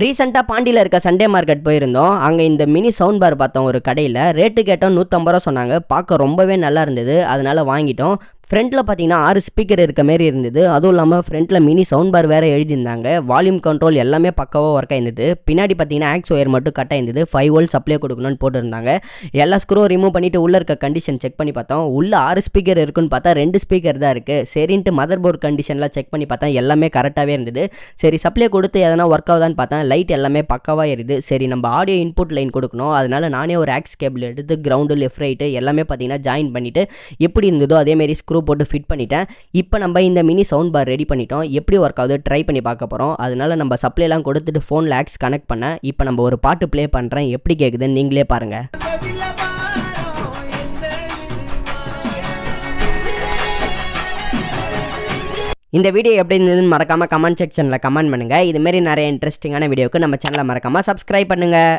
ரீசெண்டாக பாண்டியில் இருக்க Sunday market போயிருந்தோம். அங்கே இந்த மினி சவுண்ட் பார் பார்த்தோம் ஒரு கடையில். ரேட்டு கேட்டோம் 150 ரூபா சொன்னாங்க. பார்க்க ரொம்பவே நல்லா இருந்தது, அதனால வாங்கிட்டோம். ஃப்ரண்ட்டில் பார்த்தீங்கன்னா 6 ஸ்பீக்கர் இருக்க மாரி இருந்தது. அதுவும் இல்லாமல் ஃப்ரண்ட்டில் மினி சவுண்ட் பார் வேறு எழுதியிருந்தாங்க. வால்யூம் கண்ட்ரோல் எல்லாமே பக்காவாக ஒர்க் ஆயிருந்தது. பின்னாடி பார்த்தீங்கன்னா ஆக்ஸ் ஒயர் மட்டும் கட் ஆயிருந்தது. 5 வோல்ட் சப்ளை கொடுக்கணும்னு போட்டுருந்தாங்க. எல்லா ஸ்க்ரூ ரிமூவ் பண்ணிவிட்டு உள்ளே இருக்க கண்டிஷன் செக் பண்ணி பார்த்தோம். உள்ளே 6 ஸ்பீக்கர் இருக்குன்னு பார்த்தா 2 ஸ்பீக்கர் தான் இருக்குது. சரின்ட்டு மதர் போர்டு கண்டிஷன்லாம் செக் பண்ணி பார்த்தா எல்லாமே கரெக்டாகவே இருந்தது. சரி சப்ளை கொடுத்து எதனா ஒர்க் ஆகுதான்னு பார்த்தேன். லைட் எல்லாமே பக்காவாக இருக்குது. சரி நம்ம ஆடியோ இன்புட் லைன் கொடுக்கணும், அதனால நானே ஒரு ஆக்ஸ் கேபிள் எடுத்து கிரவுண்டு லெஃப்ட் ரைட்டு எல்லாமே பார்த்தீங்கன்னா ஜாயின் பண்ணிவிட்டு எப்படி இருந்ததோ அதேமாரி ஸ்க்ரூ போட்டு ஃபிட் பண்ணிட்டேன். இப்போ நம்ம இந்த மினி சவுண்ட் பார் ரெடி பண்ணிட்டோம். எப்படி ஒர்க் ஆகுது ட்ரை பண்ணி பார்க்க போகிறோம். அதனால நம்ம சப்ளைலாம் கொடுத்துட்டு ஃபோனில் ஆக்ஸ் கனெக்ட் பண்ணேன். இப்போ நம்ம ஒரு பாட்டு ப்ளே பண்ணுறேன், எப்படி கேட்குதுன்னு நீங்களே பாருங்கள். இந்த வீடியோ எப்படி இருந்ததுன்னு மறக்காமல் கமெண்ட் செக்ஷனில் கமெண்ட் பண்ணுங்கள். இதுமாரி நிறைய இன்ட்ரெஸ்டிங்கான வீடியோவுக்கு நம்ம சேனலை மறக்காமல் சப்ஸ்கிரைப் பண்ணுங்கள்.